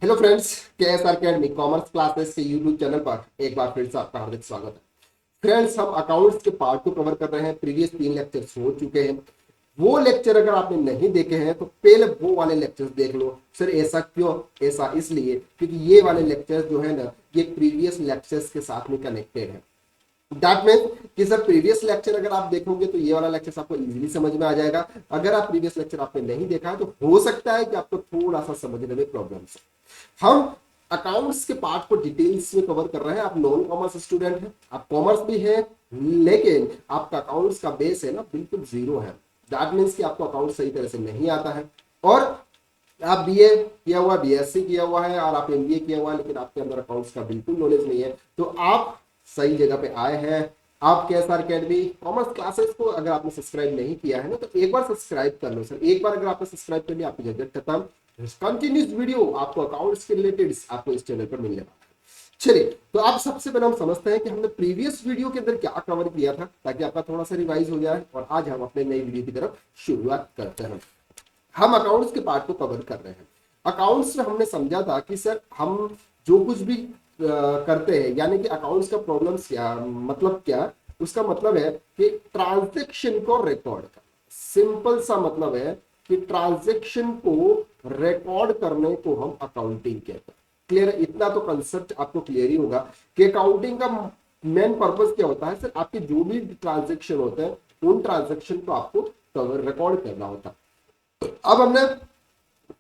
Hello friends, KSR academy commerce classes के YouTube channel पर एक बार फिर से आपका हार्दिक स्वागत है। फ्रेंड्स, हम अकाउंट्स के पार्ट को कवर कर रहे हैं। प्रीवियस 3 लेक्चर्स हो चुके हैं। वो लेक्चर अगर आपने नहीं देखे हैं तो पहले वो वाले लेक्चर्स देख लो। सर ऐसा क्यों? ऐसा इसलिए क्योंकि ये वाले लेक्चर्स जो है ना, ये प्रीवियस लेक्चर्स के साथ में कनेक्टेड है। दैट मीन कि सर प्रीवियस लेक्चर अगर आप देखोगे तो ये वाला लेक्चर आपको इजीली समझ में आ जाएगा। अगर आप प्रीवियस लेक्चर आपने नहीं देखा है तो हो सकता है कि आपको थोड़ा सा समझने में प्रॉब्लम है। हम अकाउंट्स के पार्ट को डिटेल्स में कवर कर रहे हैं। आप नॉन कॉमर्स स्टूडेंट हैं, आप कॉमर्स भी है, लेकिन आपका अकाउंट्स का बेस है ना बिल्कुल जीरो है। दैट मीन्स कि आपको अकाउंट सही तरह से नहीं आता है और आप बीए किया हुआ, बीएससी किया हुआ है और आप एमबीए किया हुआ है, लेकिन आपके अंदर अकाउंट्स का बिल्कुल नॉलेज नहीं है, तो आप सही जगह पे आए हैं। आप KSR अकेडमी कॉमर्स क्लासेस को अगर आपने सब्सक्राइब नहीं किया है ना, तो एक बार सब्सक्राइब कर लो सर। एक बार अगर आपने सब्सक्राइब कर लिया, आपकी झंझट खत्म। कंटिन्यूस वीडियो आपको अकाउंट्स के रिलेटेड आपको इस चैनल पर मिलने वाला है। चलिए, तो आप सबसे पहले हम समझते हैं कि हमने प्रीवियस वीडियो के अंदर क्या कवर किया था, ताकि आपका थोड़ा सा रिवाइज हो जाए। और आज हम अपने नई वीडियो की तरफ शुरुआत करते हैं। हम अकाउंट्स के पार्ट को कवर कर रहे हैं। अकाउंट्स में हमने समझा था कि सर हम जो कुछ भी करते हैं, यानी कि अकाउंट्स का प्रॉब्लम्स क्या मतलब, क्या उसका मतलब है कि ट्रांजैक्शन को रिकॉर्ड करना। सिंपल सा मतलब है कि ट्रांजैक्शन को रिकॉर्ड करने को हम अकाउंटिंग कहते हैं। क्लियर है? इतना तो कंसेप्ट आपको क्लियर ही होगा कि अकाउंटिंग का मेन पर्पस क्या होता है। सर आपके जो भी ट्रांजैक्शन होते हैं, उन ट्रांजैक्शन को आपको रिकॉर्ड करना होता है। अब हमने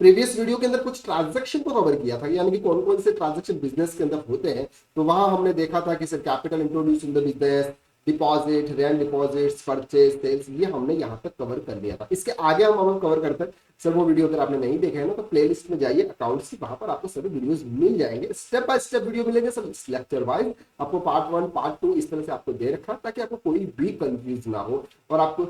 प्रीवियस वीडियो के अंदर कुछ ट्रांजैक्शन को कवर किया था, यानी कि कौन कौन से ट्रांजैक्शन बिजनेस के अंदर होते हैं। तो वहां हमने देखा था कि sir capital introduce in the business, deposit, rent deposits, purchase, sales, ये हमने यहां तक कवर कर लिया था। इसके आगे हम कवर करते हैं। सर वो वीडियो अगर आपने नहीं देखे है ना, तो प्लेलिस्ट में जाइए अकाउंट्स की, वहां पर आपको सभी वीडियोस मिल जाएंगे। स्टेप बाय स्टेप वीडियो मिलेंगे सब लेक्चर वाइज। आपको पार्ट 1 पार्ट 2 इस तरह से आपको दे रखा, ताकि आपको कोई भी कंफ्यूज ना हो और आपको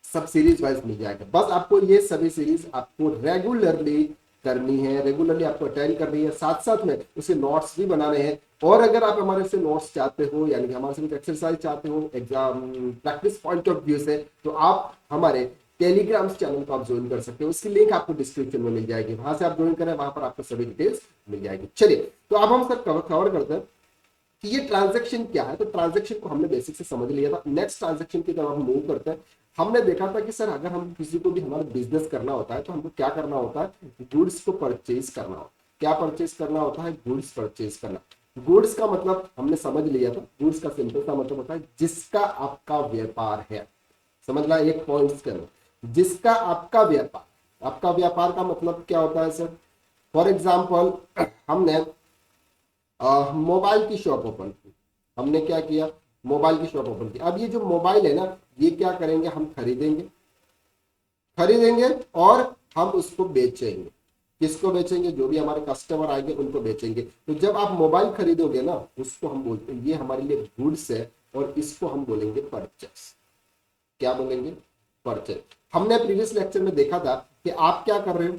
सब सीरीज वाइज मिल जाएगा। बस आपको ये सभी सीरीज आपको रेगुलरली करनी है, रेगुलरली आपको अटेंड करनी है, साथ साथ में उसे नोट्स भी बनाने हैं। और अगर आप हमारे से नोट्स चाहते हो, यानी कि हमारे से कुछ एक्सरसाइज चाहते हो exam practice point of view से, तो आप हमारे टेलीग्राम चैनल को आप ज्वाइन कर सकते हो। उसकी लिंक आपको डिस्क्रिप्शन में मिल जाएगी, वहां से आप ज्वाइन करें, वहां पर आपको सभी डिटेल्स मिल जाएगी। चलिए, तो अब हम सर कवर करते हैं कि ये ट्रांजैक्शन क्या है। तो ट्रांजैक्शन को हमने बेसिक से समझ लिया था। नेक्स्ट ट्रांजैक्शन की तरफ हम मूव करते हैं। हमने देखा था कि सर अगर हम किसी को भी हमारा बिजनेस करना होता है, तो हमको क्या करना होता है? गुड्स को परचेज करना होता है। क्या परचेज करना होता है? गुड्स परचेज करना। गुड्स का मतलब हमने समझ लिया था। गुड्स का सिंपल सा मतलब होता है जिसका आपका व्यापार है। समझ ला, एक पॉइंट करो, जिसका आपका व्यापार। आपका व्यापार का मतलब क्या होता है सर? फॉर एग्जाम्पल, हमने मोबाइल की शॉप ओपन की। हमने क्या किया? मोबाइल की शॉप ओपन की। अब ये जो मोबाइल है ना, ये क्या करेंगे? हम खरीदेंगे, खरीदेंगे और हम उसको बेचेंगे। किसको बेचेंगे? जो भी हमारे कस्टमर आएंगे उनको बेचेंगे। तो जब आप मोबाइल खरीदोगे ना, उसको हम बोलते हैं ये हमारे लिए गुड्स है, और इसको हम बोलेंगे परचेस। क्या बोलेंगे? परचेस। हमने प्रीवियस लेक्चर में देखा था कि आप क्या कर रहे हो,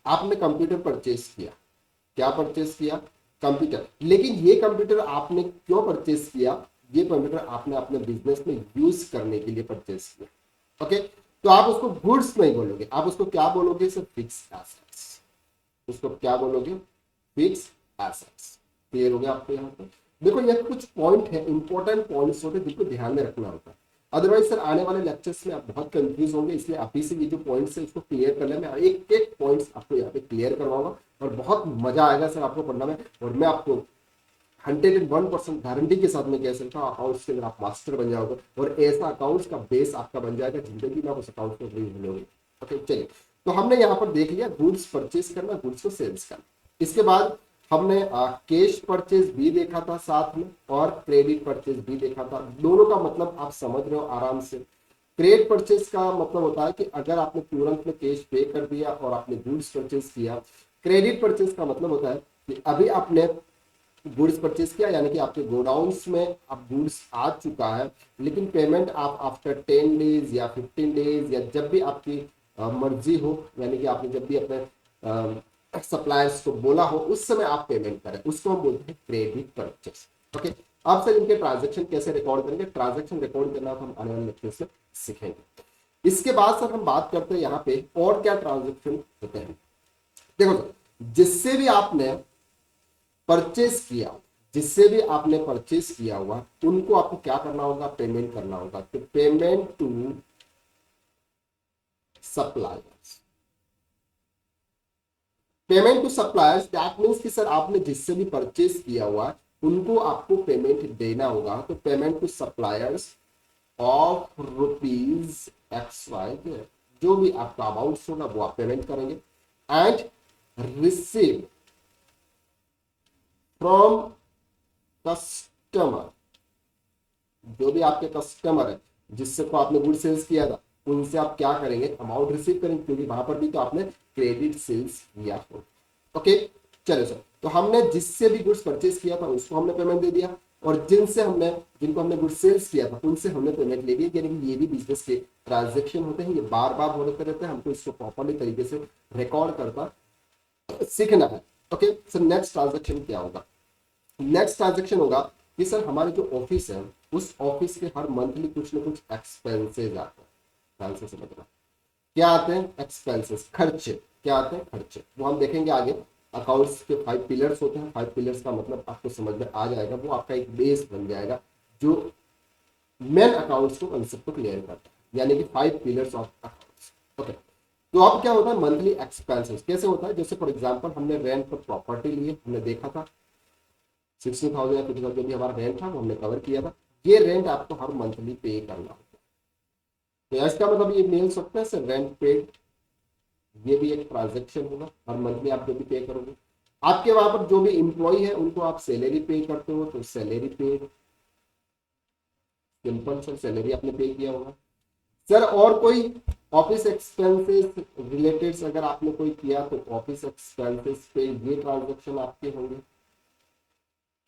आपने कंप्यूटर परचेस किया। क्या परचेस किया? कंप्यूटर। लेकिन ये कंप्यूटर आपने क्यों परचेस किया? ये कंप्यूटर आपने अपने बिजनेस में यूज करने के लिए परचेस किया। ओके, तो आप उसको गुड्स नहीं बोलोगे, आप उसको क्या बोलोगे सर? Fix assets. उसको क्या बोलोगे? Fix assets. क्लियर हो गया आपको? यहाँ पर देखो, ये कुछ पॉइंट है, इंपॉर्टेंट पॉइंट्स होते हैं जिनको ध्यान में रखना होता है। अदरवाइज सर आने वाले लेक्चर्स में आप बहुत कंफ्यूज होंगे, इसलिए आप ही से ये जो पॉइंट्स है इसको क्लियर कर ले। मैं एक एक पॉइंट्स आपको यहाँ पे क्लियर करवाऊंगा और बहुत मजा आएगा सर आपको पढ़ना में। और मैं आपको 101% गारंटी के साथ में कह सकता हूँ, अकाउंट्स के अंदर आप मास्टर बन जाओगे और ऐसा अकाउंट्स का बेस आपका बन जाएगा, जिंदगी में आप उस अकाउंट को नहीं भूलोगे। ओके, चलिए, तो हमने यहाँ पर देख लिया गुड्स परचेज करना, गुड्स को सेल्स करना। इसके बाद हमने कैश परचेज भी देखा था साथ में, और क्रेडिट परचेज भी देखा था। दोनों का मतलब आप समझ रहे हो आराम से। क्रेडिट परचेज का मतलब होता है कि अगर आपने तुरंत में कैश पे कर दिया और आपने गुड्स परचेज किया। क्रेडिट परचेज का मतलब होता है कि अभी आपने गुड्स परचेज किया, यानी कि आपके गोडाउन्स में अब गुड्स आ चुका है, लेकिन पेमेंट आप आफ्टर 10 डेज या 15 डेज या जब भी आपकी मर्जी हो, यानी कि आपने जब भी अपने सप्लायर्स को बोला हो उस समय आप पेमेंट करें, उसको हम बोलते हैं क्रेडिट परचेज। ओके, अब सर इनके ट्रांजेक्शन कैसे रिकॉर्ड करेंगे? ट्रांजेक्शन रिकॉर्ड करना तो हम आने वाले लेक्चर में सीखेंगे। इसके बाद सर हम बात करते हैं यहाँ पे और क्या ट्रांजेक्शन होते हैं। देखो सर, जिससे भी आपने परचेस किया, जिससे भी आपने परचेस किया हुआ, उनको आपको क्या करना होगा, पेमेंट करना होगा। तो payment to suppliers, payment to suppliers that means कि सर आपने जिससे भी परचेस किया हुआ उनको आपको पेमेंट देना होगा। तो payment to suppliers of rupees X Y, जो भी आपका अमाउंट होगा वो आप पेमेंट करेंगे। एंड रिसीव फ्रॉम कस्टमर, जो भी आपके कस्टमर है जिससे को आपने गुड सेल्स किया था उनसे आप क्या करेंगे, अमाउंट रिसीव करेंगे, क्योंकि वहां पर भी तो आपने क्रेडिट सेल्स किया हो। ओके, चलो सर, तो हमने जिससे भी गुड्स परचेस किया था उसको हमने पेमेंट दे दिया, और जिनको हमने गुड सेल्स किया था उनसे हमने पेमेंट ले लिया। यानी कि ये भी बिजनेस के ट्रांजेक्शन होते हैं, ये बार बार होते रहते हैं, हमको इसको प्रॉपरली तरीके से रिकॉर्ड करता सीखना है। ओके सर, नेक्स्ट ट्रांजेक्शन क्या होगा, नेक्स्ट ट्रांजेक्शन होगा कि सर हमारे जो ऑफिस है उस ऑफिस के हर मंथली कुछ ना कुछ एक्सपेंसेस आते हैं। ध्यान से समझना, क्या आते हैं, एक्सपेंसेस, खर्चे, क्या आते हैं, खर्चे, वो हम देखेंगे आगे। अकाउंट्स के 5 पिलर्स होते हैं, 5 पिलर्स का मतलब आपको समझ में आ जाएगा, वो आपका एक बेस बन जाएगा जो मेन अकाउंट्स को कंसेप्ट को क्लियर करता है, यानी कि 5 पिलर्स ऑफ अकाउंट्स। ओके, तो अब क्या होता है, मंथली एक्सपेंसेस कैसे होता है, जैसे फॉर एग्जांपल हमने रेंट पर प्रॉपर्टी ली, हमने देखा था 60,000 या 50,000 जो भी हमारा रेंट था वो हमने कवर किया था, ये रेंट आपको हर मंथली पे करना होता है। तो इसका मतलब ये मिल सकता है सर रेंट पेड, ये भी एक ट्रांजेक्शन होगा, हर मंथली आप जो भी पे करोगे। आपके वहां पर जो भी इंप्लॉय है उनको आप सैलरी पे करते हो, तो salary paid, simple sir, salary आपने पे किया होगा। सर और कोई ऑफिस एक्सपेंसेस रिलेटेड अगर आपने कोई किया तो ऑफिस एक्सपेंसेस पे ये ट्रांजेक्शन आपके होंगे।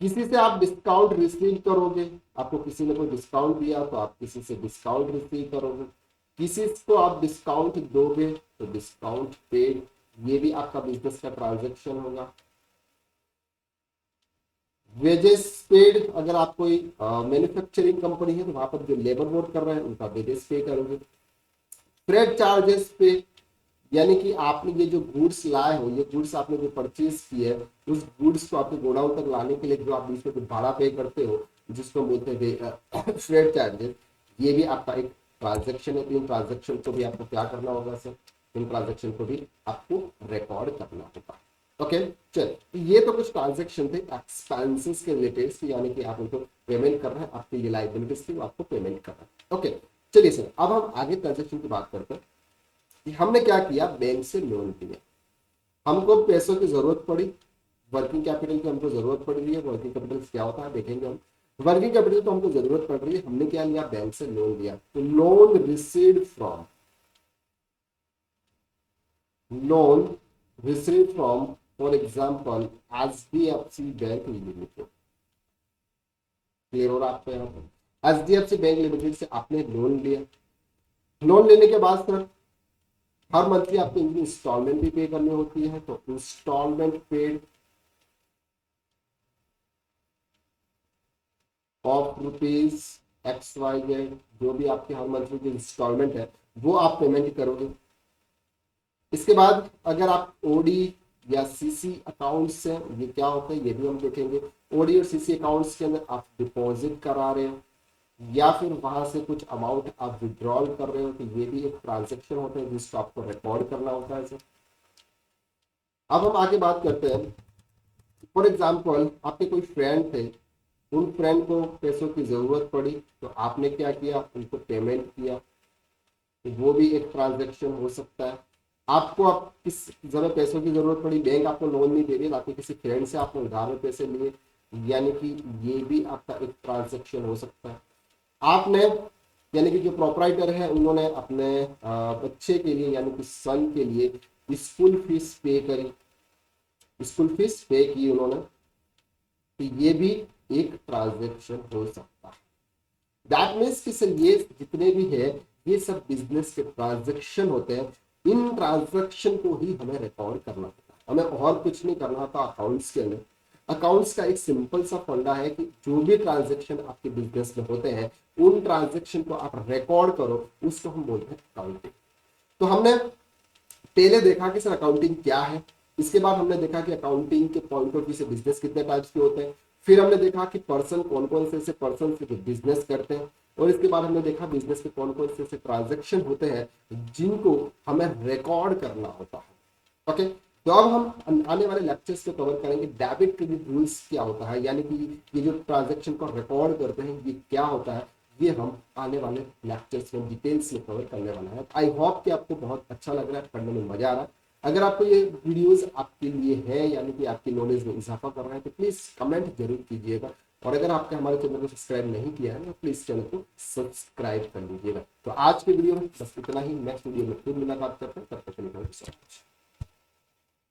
किसी से आप डिस्काउंट रिसीव करोगे, आपको किसी ने कोई डिस्काउंट दिया तो आप किसी से डिस्काउंट रिसीव करोगे, किसी को आप डिस्काउंट दोगे तो डिस्काउंट पेड, ये भी आपका बिजनेस का ट्रांजैक्शन होगा। वेजेस पेड, अगर आप कोई मैन्युफैक्चरिंग कंपनी है तो वहां पर जो लेबर वर्क कर रहे हैं उनका वेजेस पे करोगे। फ्रेट चार्जेस पे, यानी कि आपने ये जो गुड्स लाए हो, ये गुड्स आपने जो परचेज किए है उस गुड्स को आपके गोडाउन तक लाने के लिए जो आप बीच में कुछ भाड़ा पे करते हो जिसको बोलते हैं फ्रेट चार्जेस, ये भी आपका एक ट्रांजेक्शन है। तो इन ट्रांजेक्शन को भी आपको क्या करना होगा सर, इन ट्रांजेक्शन को भी आपको रिकॉर्ड करना होगा। ओके, चल, तो ये तो कुछ ट्रांजेक्शन थे एक्सपेंसेस के रिलेटेड, यानी कि आप उनको पेमेंट कर रहे हैं, आपकी ये लाइबिलिटीज थी वो आपको पेमेंट कर रहे हैं। ओके, चलिए सर, अब हम आगे ट्रांजेक्शन की बात करते हैं कि हमने क्या किया, बैंक से लोन लिया, हमको पैसों की जरूरत पड़ी, वर्किंग कैपिटल की हमको जरूरत पड़ रही है। वर्किंग कैपिटल क्या होता है देखेंगे हम। वर्किंग कैपिटल तो हमको जरूरत पड़ रही है, हमने क्या लिया, बैंक से लोन लिया। तो loan received from, loan received from for example HDFC bank limited, clear हो रहा है आपको यहाँ पर। HDFC बैंक लिमिटेड से आपने लोन लिया, लोन लेने के बाद सर हर मंथली आपको इनकी इंस्टॉलमेंट भी पे करनी होती है, तो instalment paid of rupees XYZ, जो भी आपके हर मंथली की इंस्टॉलमेंट है वो आप पेमेंट करोगे। इसके बाद अगर आप ओडी या सीसी अकाउंट्स से, ये क्या होता है ये भी हम देखेंगे। ओडी और सीसी अकाउंट्स के अंदर आप डिपॉजिट करा रहे हो या फिर वहां से कुछ अमाउंट आप विड्रॉल कर रहे हो, तो ये भी एक ट्रांजेक्शन होता है जिसको आपको रिकॉर्ड करना होता है सर। अब हम आगे बात करते हैं, फॉर एग्जाम्पल आपके कोई फ्रेंड थे, उन फ्रेंड को पैसों की जरूरत पड़ी तो आपने क्या किया, उनको पेमेंट किया, तो वो भी एक ट्रांजेक्शन हो सकता है। आपको आप किस जगह पैसों की जरूरत पड़ी, बैंक आपको लोन नहीं दे रही, आपके किसी फ्रेंड से आपने उधार में पैसे लिए, यानी कि ये भी आपका एक ट्रांजेक्शन हो सकता है। आपने, यानी कि जो प्रोपराइटर है उन्होंने अपने बच्चे के लिए यानी कि सन के लिए स्कूल फीस पे करी, स्कूल फीस पे की उन्होंने, तो ये भी एक ट्रांजेक्शन हो सकता है। दैट मीन्स कि सर ये जितने भी है ये सब बिजनेस के ट्रांजेक्शन होते हैं, इन ट्रांजेक्शन को ही हमें रिकॉर्ड करना होता है, हमें और कुछ नहीं करना होता अकाउंट्स के अंदर। अकाउंट्स का एक सिंपल सा फंडा है कि जो भी ट्रांजेक्शन आपके बिजनेस में होते हैं उन ट्रांजेक्शन को आप रिकॉर्ड करो, उसको हम बोलते हैं अकाउंटिंग। तो हमने पहले देखा कि सर अकाउंटिंग क्या है, इसके बाद हमने देखा कि अकाउंटिंग के पॉइंट ऑफ व्यू से बिजनेस कितने टाइप्स के होते हैं। फिर हमने देखा कि पर्सन कौन कौन से ऐसे पर्सन जो बिजनेस करते हैं, और इसके बाद हमने देखा बिजनेस के कौन कौन से ऐसे ट्रांजेक्शन होते हैं जिनको हमें रिकॉर्ड करना होता है। ओके, तो अब हम आने वाले लेक्चर्स को कवर करेंगे डेबिट क्रेडिट रूल्स क्या होता है, यानी कि ये जो ट्रांजेक्शन को रिकॉर्ड करते हैं ये क्या होता है, ये हम आने वाले लेक्चर्स में डिटेल्स में कवर करने वाला है। आई होप कि आपको बहुत अच्छा लग रहा है, पढ़ने में मजा आ रहा है। अगर आपको ये वीडियोस आपके लिए है, यानी कि आपकी नॉलेज में इजाफा कर रहा है, तो प्लीज कमेंट जरूर कीजिएगा। और अगर आपने हमारे चैनल को सब्सक्राइब नहीं किया है तो प्लीज चैनल को सब्सक्राइब कर लीजिएगा। तो आज के वीडियो में बस इतना ही, नेक्स्ट वीडियो में फिर मुलाकात करते हैं, तब तक के लिए